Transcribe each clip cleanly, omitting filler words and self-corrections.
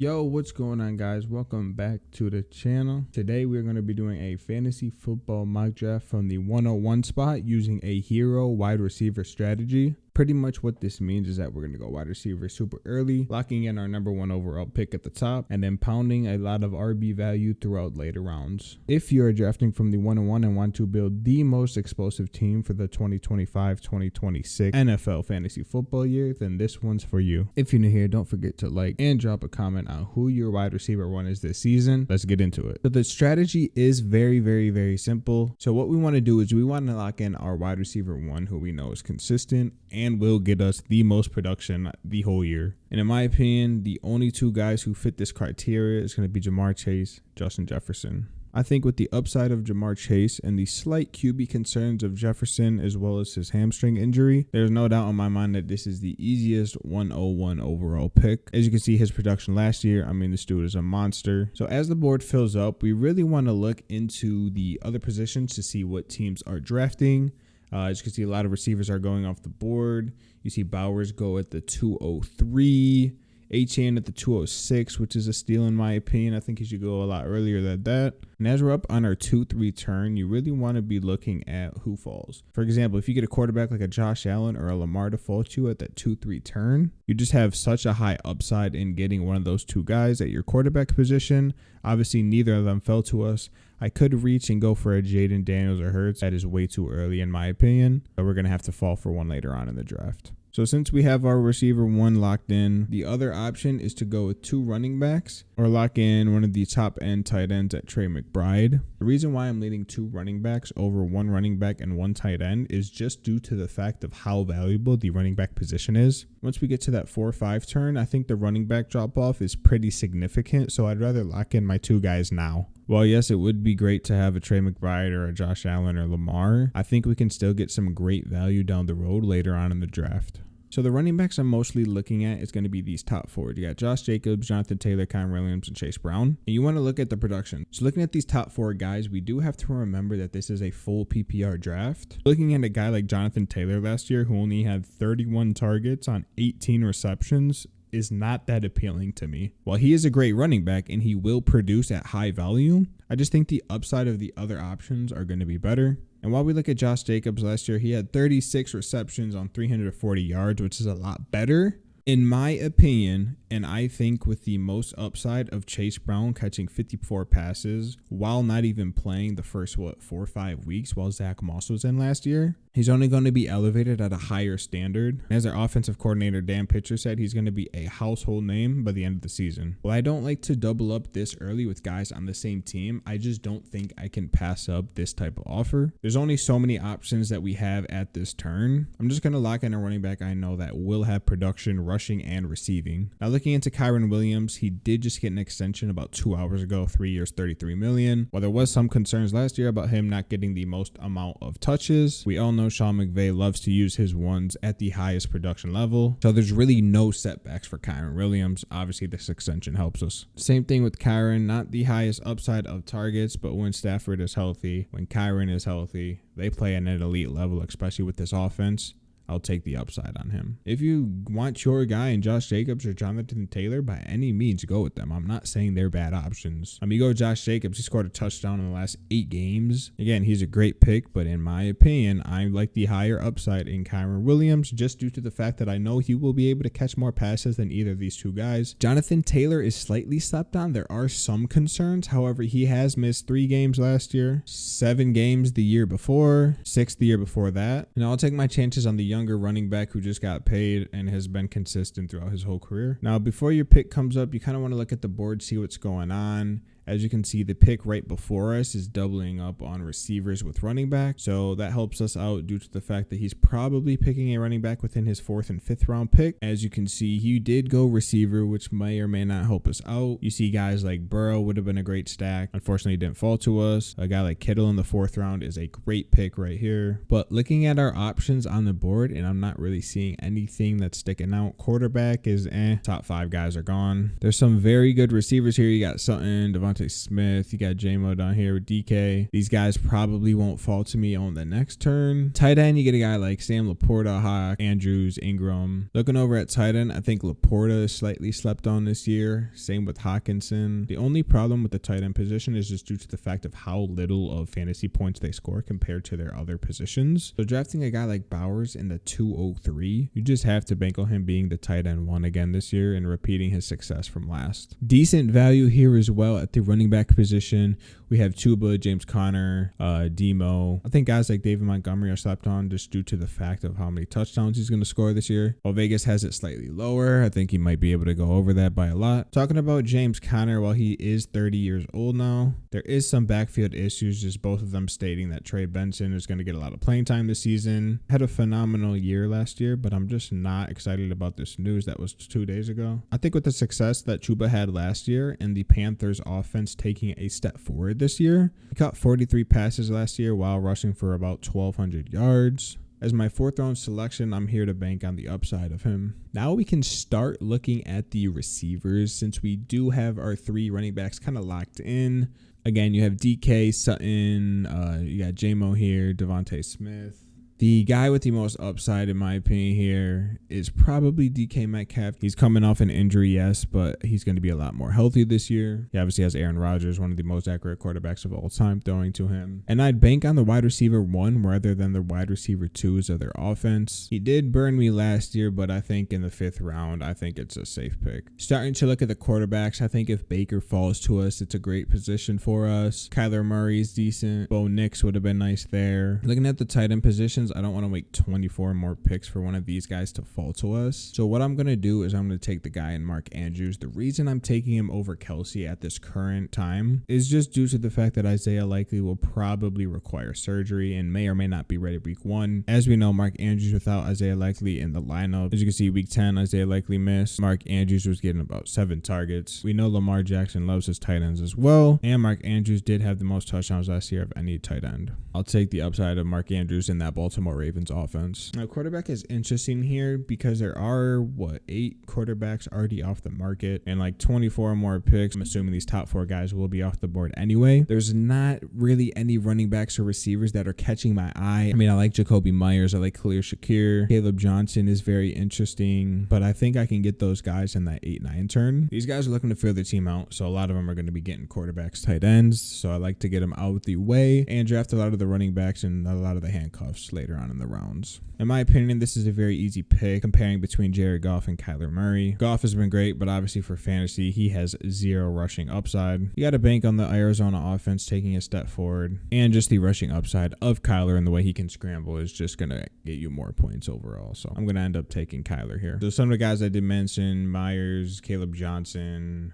Yo, what's going on, guys? Welcome back to the channel. Today we're going to be doing a fantasy football mock draft from the 101 spot using a hero wide receiver strategy. Pretty much what this means is that we're going to go wide receiver super early, locking in our number one overall pick at the top, and then pounding a lot of RB value throughout later rounds. If you're drafting from the 101 and want to build the most explosive team for the 2025-2026 NFL fantasy football year, then this one's for you. If you're new here, don't forget to like and drop a comment on who your wide receiver one is this season. Let's get into it. So the strategy is very simple. So what we want to do is we want to lock in our wide receiver one, who we know is consistent and will get us the most production the whole year. And in my opinion, the only two guys who fit this criteria is going to be Jamar Chase, Justin Jefferson. I think with the upside of Jamar Chase and the slight QB concerns of Jefferson as well as his hamstring injury, there's no doubt in my mind that this is the easiest 101 overall pick. As you can see, his production last year, this dude is a monster. So as the board fills up, we really want to look into the other positions to see what teams are drafting. As you can see, a lot of receivers are going off the board. You see Bowers go at the 203, Achane at the 206, which is a steal in my opinion. I think he should go a lot earlier than that. And as we're up on our 2-3 turn, you really want to be looking at who falls. For example, if you get a quarterback like a Josh Allen or a Marr to fall to you at that 2-3 turn, you just have such a high upside in getting one of those two guys at your quarterback position. Obviously, neither of them fell to us. I could reach and go for a Jaden Daniels or Hurts. That is way too early in my opinion. But we're going to have to fall for one later on in the draft. So since we have our receiver one locked in, the other option is to go with two running backs or lock in one of the top end tight ends at Trey McBride. The reason why I'm leading two running backs over one running back and one tight end is just due to the fact of how valuable the running back position is. Once we get to that 4-5 turn, I think the running back drop off is pretty significant. So I'd rather lock in my two guys now. While yes, it would be great to have a Trey McBride or a Josh Allen or Lamar, I think we can still get some great value down the road later on in the draft. So the running backs I'm mostly looking at is going to be these top four. You got Josh Jacobs, Jonathan Taylor, Kyren Williams, and Chase Brown. And you want to look at the production. So looking at these top four guys, we do have to remember that this is a full PPR draft. Looking at a guy like Jonathan Taylor last year, who only had 31 targets on 18 receptions, is not that appealing to me. While he is a great running back and he will produce at high volume, I just think the upside of the other options are going to be better. And while we look at Josh Jacobs last year, he had 36 receptions on 340 yards, which is a lot better in my opinion. And I think with the most upside of Chase Brown catching 54 passes while not even playing the first, 4 or 5 weeks while Zach Moss was in last year, he's only going to be elevated at a higher standard. As our offensive coordinator, Dan Pitcher, said, he's going to be a household name by the end of the season. Well, I don't like to double up this early with guys on the same team. I just don't think I can pass up this type of offer. There's only so many options that we have at this turn. I'm just going to lock in a running back I know that will have production, rushing, and receiving. Now, looking into Kyren Williams, he did just get an extension about 2 hours ago, 3 years, $33 million. While there was some concerns last year about him not getting the most amount of touches, we all know Sean McVay loves to use his ones at the highest production level. So there's really no setbacks for Kyren Williams. Obviously, this extension helps us. Same thing with Kyren, not the highest upside of targets, but when Stafford is healthy, when Kyren is healthy, they play at an elite level, especially with this offense. I'll take the upside on him. If you want your guy in Josh Jacobs or Jonathan Taylor, by any means, go with them. I'm not saying they're bad options. You go Josh Jacobs, he scored a touchdown in the last 8 games. Again, he's a great pick, but in my opinion, I like the higher upside in Kyren Williams just due to the fact that I know he will be able to catch more passes than either of these two guys. Jonathan Taylor is slightly slept on. There are some concerns. However, he has missed 3 games last year, 7 games the year before, 6 the year before that. And I'll take my chances on the younger running back who just got paid and has been consistent throughout his whole career. Now, before your pick comes up, you kind of want to look at the board, see what's going on. As you can see, the pick right before us is doubling up on receivers with running back. So that helps us out due to the fact that he's probably picking a running back within his 4th and 5th round pick. As you can see, he did go receiver, which may or may not help us out. You see guys like Burrow would have been a great stack. Unfortunately, it didn't fall to us. A guy like Kittle in the 4th round is a great pick right here. But looking at our options on the board, and I'm not really seeing anything that's sticking out. Quarterback is Top 5 guys are gone. There's some very good receivers here. You got Sutton, Devontae Devontae Smith. You got J-Mo down here with DK. These guys probably won't fall to me on the next turn. Tight end, you get a guy like Sam Laporta, Hawk, Andrews, Ingram. Looking over at tight end, I think Laporta is slightly slept on this year. Same with Hawkinson. The only problem with the tight end position is just due to the fact of how little of fantasy points they score compared to their other positions. So drafting a guy like Bowers in the 203, you just have to bank on him being the tight end 1 again this year and repeating his success from last. Decent value here as well at the running back position. We have Chuba, James Conner, Demo. I think guys like David Montgomery are slept on just due to the fact of how many touchdowns he's going to score this year. While Vegas has it slightly lower, I think he might be able to go over that by a lot. Talking about James Conner, while he is 30 years old now, there is some backfield issues, just both of them stating that Trey Benson is going to get a lot of playing time this season. Had a phenomenal year last year, but I'm just not excited about this news that was 2 days ago. I think with the success that Chuba had last year and the Panthers offense taking a step forward this year, he caught 43 passes last year while rushing for about 1,200 yards. As my 4th round selection, I'm here to bank on the upside of him. Now we can start looking at the receivers since we do have our 3 running backs kind of locked in. Again, you have DK, Sutton, you got J-Mo here, Devontae Smith. The guy with the most upside, in my opinion, here is probably DK Metcalf. He's coming off an injury, yes, but he's going to be a lot more healthy this year. He obviously has Aaron Rodgers, one of the most accurate quarterbacks of all time, throwing to him. And I'd bank on the wide receiver 1 rather than the wide receiver 2s of their offense. He did burn me last year, but I think in the 5th round, I think it's a safe pick. Starting to look at the quarterbacks, I think if Baker falls to us, it's a great position for us. Kyler Murray's decent. Bo Nix would have been nice there. Looking at the tight end positions, I don't want to wait 24 more picks for one of these guys to fall to us. So what I'm going to do is I'm going to take the guy in Mark Andrews. The reason I'm taking him over Kelsey at this current time is just due to the fact that Isaiah likely will probably require surgery and may or may not be ready week 1. As we know, Mark Andrews without Isaiah Likely in the lineup. As you can see, week 10, Isaiah Likely missed. Mark Andrews was getting about 7 targets. We know Lamar Jackson loves his tight ends as well. And Mark Andrews did have the most touchdowns last year of any tight end. I'll take the upside of Mark Andrews in that Baltimore Ravens offense. Now, quarterback is interesting here because there are, 8 quarterbacks already off the market and like 24 more picks. I'm assuming these top 4 guys will be off the board anyway. There's not really any running backs or receivers that are catching my eye. I mean, I like Jacoby Myers. I like Khalil Shakir. Caleb Johnson is very interesting, but I think I can get those guys in that 8-9 turn. These guys are looking to fill their team out, so a lot of them are going to be getting quarterbacks, tight ends, so I like to get them out the way and draft a lot of the running backs and a lot of the handcuffs later on in the rounds. In my opinion, this is a very easy pick comparing between Jared Goff and Kyler Murray. Goff has been great, but obviously for fantasy, he has 0 rushing upside. You got to bank on the Arizona offense taking a step forward, and just the rushing upside of Kyler and the way he can scramble is just going to get you more points overall. So I'm going to end up taking Kyler here. So some of the guys I did mention, Myers, Caleb Johnson,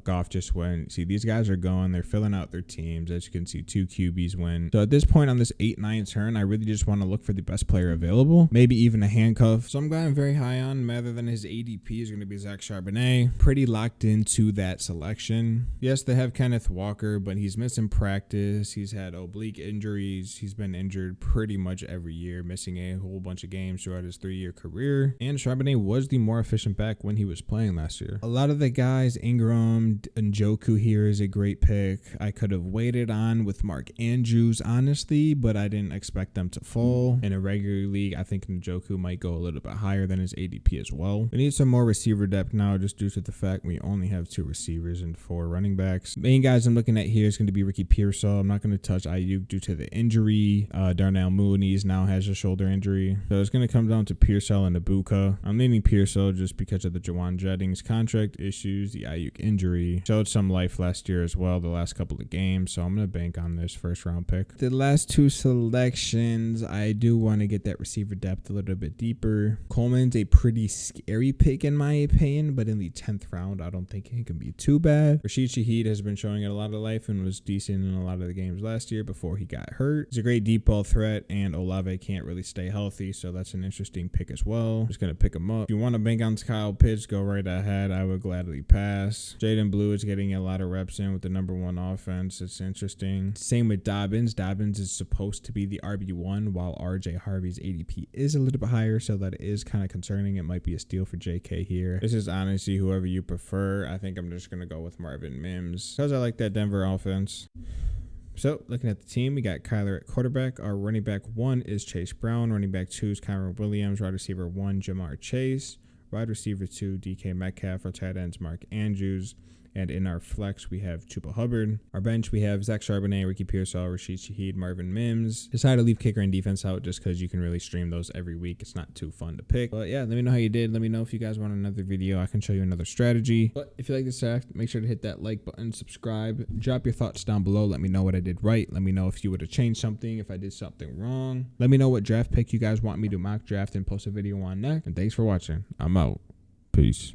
Goff just went. See, these guys are going. They're filling out their teams. As you can see, 2 QBs win. So at this point on this 8-9 turn, I really just want to look for the best player available, maybe even a handcuff. So I'm going very high on, rather than his ADP is going to be Zach Charbonnet. Pretty locked into that selection. Yes, they have Kenneth Walker, but he's missing practice. He's had oblique injuries. He's been injured pretty much every year, missing a whole bunch of games throughout his 3-year career. And Charbonnet was the more efficient back when he was playing last year. A lot of the guys, Ingram, Njoku here is a great pick. I could have waited on with Mark Andrews, honestly, but I didn't expect them to fall. In a regular league, I think Njoku might go a little bit higher than his ADP as well. We need some more receiver depth now, just due to the fact we only have 2 receivers and 4 running backs. Main guys I'm looking at here is going to be Ricky Pearsall. I'm not going to touch Ayuk due to the injury. Darnell Mooney now has a shoulder injury. So it's going to come down to Pearsall and Ibuka. I'm leaning Pearsall just because of the Jawan Jennings contract issues, the Ayuk injury. Showed some life last year as well, the last couple of games, so I'm going to bank on this 1st round pick. The last 2 selections, I do want to get that receiver depth a little bit deeper. Coleman's a pretty scary pick in my opinion, but in the 10th round, I don't think it can be too bad. Rashid Shaheed has been showing it a lot of life and was decent in a lot of the games last year before he got hurt. He's a great deep ball threat, and Olave can't really stay healthy, so that's an interesting pick as well. Just going to pick him up. If you want to bank on Kyle Pitts, go right ahead. I would gladly pass. Jaden Blue is getting a lot of reps in with the #1 offense. It's interesting. Same with Dobbins. Dobbins is supposed to be the RB1, while RJ Harvey's ADP is a little bit higher, so that is kind of concerning. It might be a steal for JK here. This is honestly whoever you prefer. I think I'm just going to go with Marvin Mims because I like that Denver offense. So, looking at the team, we got Kyler at quarterback. Our running back 1 is Chase Brown. Running back 2 is Kyron Williams. Wide receiver 1, Jamar Chase. Wide receiver 2, DK Metcalf. Our tight ends, Mark Andrews. And in our flex, we have Chuba Hubbard. Our bench, we have Zach Charbonnet, Ricky Pearsall, Rashid Shaheed, Marvin Mims. Decided to leave kicker and defense out just because you can really stream those every week. It's not too fun to pick. But yeah, let me know how you did. Let me know if you guys want another video. I can show you another strategy. But if you like this draft, make sure to hit that like button, subscribe. Drop your thoughts down below. Let me know what I did right. Let me know if you would have changed something, if I did something wrong. Let me know what draft pick you guys want me to mock draft and post a video on next. And thanks for watching. I'm out. Peace.